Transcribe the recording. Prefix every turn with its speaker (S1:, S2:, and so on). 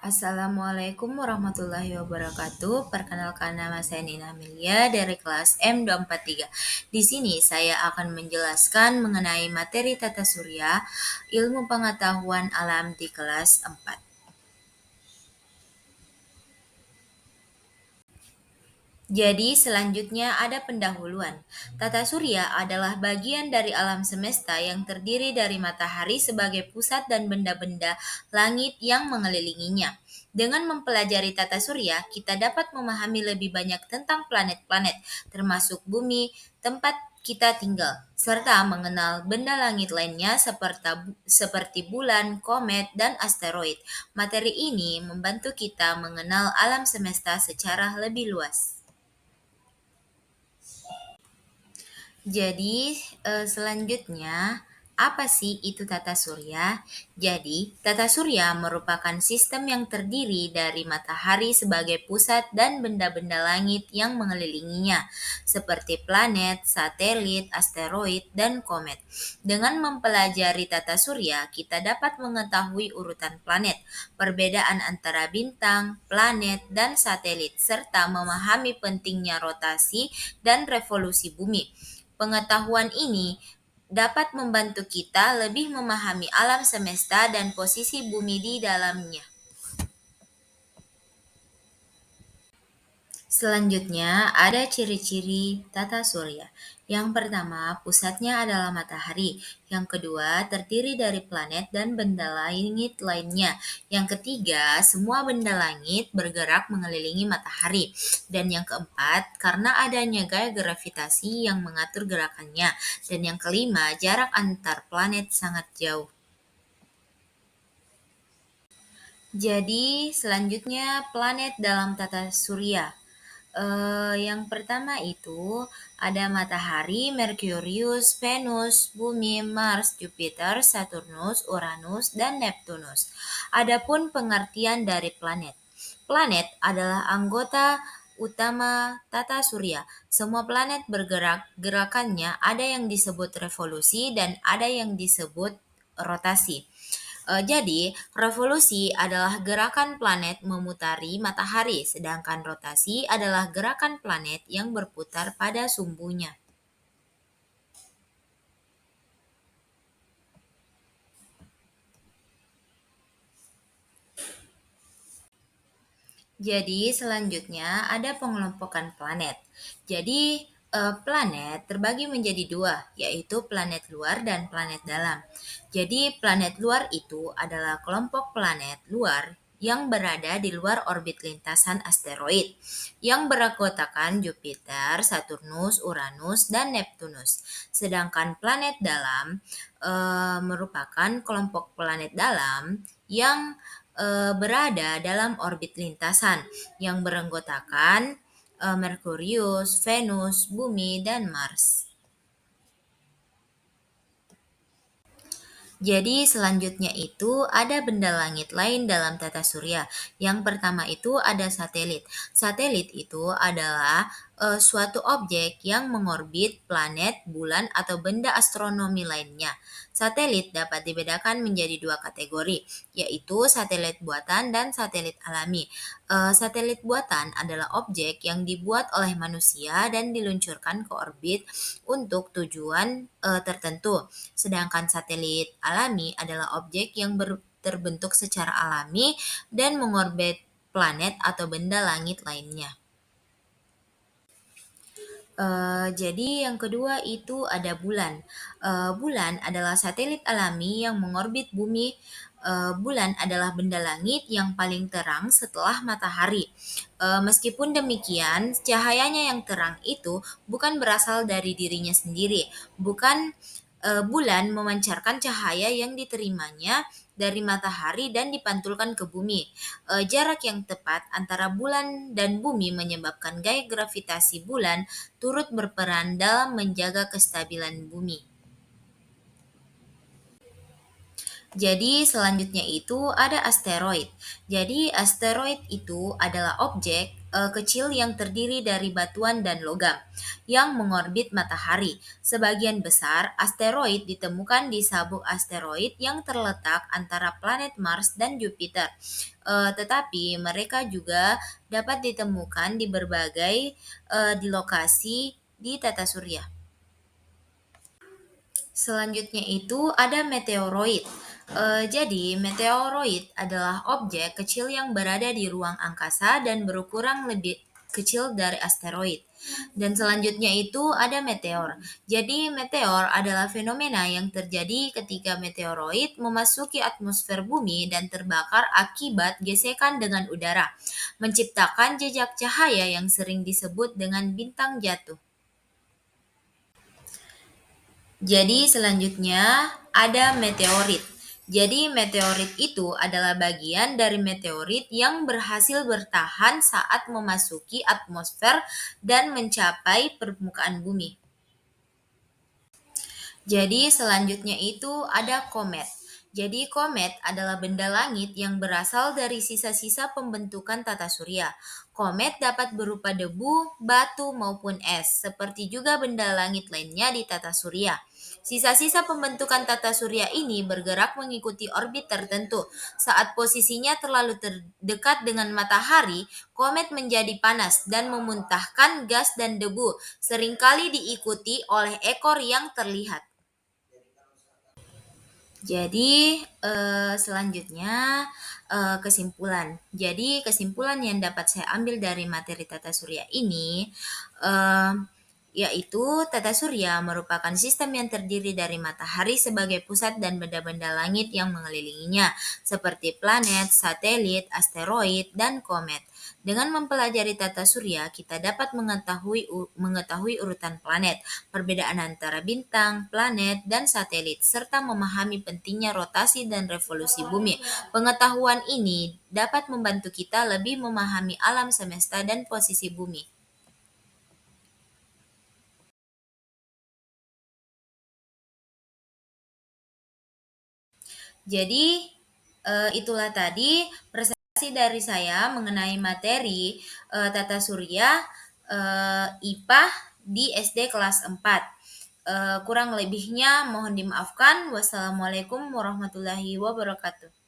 S1: Assalamualaikum warahmatullahi wabarakatuh. Perkenalkan nama saya Nina Amelia dari kelas M243. Di sini saya akan menjelaskan mengenai materi tata surya, ilmu pengetahuan alam di kelas 4. Jadi selanjutnya ada pendahuluan. Tata surya adalah bagian dari alam semesta yang terdiri dari matahari sebagai pusat dan benda-benda langit yang mengelilinginya. Dengan mempelajari tata surya, kita dapat memahami lebih banyak tentang planet-planet, termasuk bumi, tempat kita tinggal, serta mengenal benda langit lainnya seperti bulan, komet, dan asteroid. Materi ini membantu kita mengenal alam semesta secara lebih luas. Jadi, selanjutnya, apa sih itu tata surya? Jadi, tata surya merupakan sistem yang terdiri dari matahari sebagai pusat dan benda-benda langit yang mengelilinginya, seperti planet, satelit, asteroid, dan komet. Dengan mempelajari tata surya, kita dapat mengetahui urutan planet, perbedaan antara bintang, planet, dan satelit, serta memahami pentingnya rotasi dan revolusi bumi. Pengetahuan ini dapat membantu kita lebih memahami alam semesta dan posisi bumi di dalamnya. Selanjutnya, ada ciri-ciri tata surya. Yang pertama, pusatnya adalah matahari. Yang kedua, terdiri dari planet dan benda langit lainnya. Yang ketiga, semua benda langit bergerak mengelilingi matahari. Dan yang keempat, karena adanya gaya gravitasi yang mengatur gerakannya. Dan yang kelima, jarak antar planet sangat jauh. Jadi, selanjutnya planet dalam tata surya. Yang pertama itu ada matahari, Merkurius, Venus, Bumi, Mars, Jupiter, Saturnus, Uranus, dan Neptunus. Adapun pengertian dari planet. Planet adalah anggota utama tata surya. Semua planet bergerak, gerakannya ada yang disebut revolusi dan ada yang disebut rotasi. Jadi, revolusi adalah gerakan planet memutari matahari, sedangkan rotasi adalah gerakan planet yang berputar pada sumbunya. Jadi, selanjutnya ada pengelompokan planet. Jadi, planet terbagi menjadi dua, yaitu planet luar dan planet dalam. Jadi, planet luar itu adalah kelompok planet luar yang berada di luar orbit lintasan asteroid, yang beranggotakan Jupiter, Saturnus, Uranus, dan Neptunus. Sedangkan planet dalam merupakan kelompok planet dalam yang berada dalam orbit lintasan yang beranggotakan Merkurius, Venus, Bumi, dan Mars. Jadi selanjutnya itu ada benda langit lain dalam tata surya. Yang pertama itu ada satelit. Satelit itu adalah suatu objek yang mengorbit planet, bulan, atau benda astronomi lainnya. Satelit dapat dibedakan menjadi dua kategori, yaitu satelit buatan dan satelit alami. Satelit buatan adalah objek yang dibuat oleh manusia dan diluncurkan ke orbit untuk tujuan tertentu. Sedangkan satelit alami adalah objek yang terbentuk secara alami dan mengorbit planet atau benda langit lainnya. Jadi yang kedua itu ada bulan. Bulan adalah satelit alami yang mengorbit bumi. Bulan adalah benda langit yang paling terang setelah matahari. Meskipun demikian, cahayanya yang terang itu bukan berasal dari dirinya sendiri. Bulan memancarkan cahaya yang diterimanya dari matahari dan dipantulkan ke bumi. Jarak yang tepat antara bulan dan bumi menyebabkan gaya gravitasi bulan turut berperan dalam menjaga kestabilan bumi. Jadi selanjutnya itu ada asteroid. Jadi asteroid itu adalah objek kecil yang terdiri dari batuan dan logam yang mengorbit matahari. Sebagian besar asteroid ditemukan di sabuk asteroid yang terletak antara planet Mars dan Jupiter. Tetapi mereka juga dapat ditemukan di berbagai di lokasi di tata surya. Selanjutnya itu ada meteoroid. Jadi, meteoroid adalah objek kecil yang berada di ruang angkasa dan berukuran lebih kecil dari asteroid. Dan selanjutnya itu ada meteor. Jadi, meteor adalah fenomena yang terjadi ketika meteoroid memasuki atmosfer bumi dan terbakar akibat gesekan dengan udara, menciptakan jejak cahaya yang sering disebut dengan bintang jatuh. Jadi selanjutnya ada meteorit. Jadi meteorit itu adalah bagian dari meteorit yang berhasil bertahan saat memasuki atmosfer dan mencapai permukaan bumi. Jadi selanjutnya itu ada komet. Jadi komet adalah benda langit yang berasal dari sisa-sisa pembentukan tata surya. Komet dapat berupa debu, batu, maupun es, seperti juga benda langit lainnya di tata surya. Sisa-sisa pembentukan tata surya ini bergerak mengikuti orbit tertentu. Saat posisinya terlalu terdekat dengan matahari, komet menjadi panas dan memuntahkan gas dan debu, seringkali diikuti oleh ekor yang terlihat. Jadi, selanjutnya, kesimpulan. Jadi, kesimpulan yang dapat saya ambil dari materi tata surya ini, eee, yaitu tata surya merupakan sistem yang terdiri dari matahari sebagai pusat dan benda-benda langit yang mengelilinginya, seperti planet, satelit, asteroid, dan komet. Dengan mempelajari tata surya, kita dapat mengetahui urutan planet, perbedaan antara bintang, planet, dan satelit, serta memahami pentingnya rotasi dan revolusi bumi. Pengetahuan ini dapat membantu kita lebih memahami alam semesta dan posisi bumi. Jadi, itulah tadi presentasi dari saya mengenai materi tata surya IPA di SD kelas 4. Kurang lebihnya mohon dimaafkan. Wassalamualaikum warahmatullahi wabarakatuh.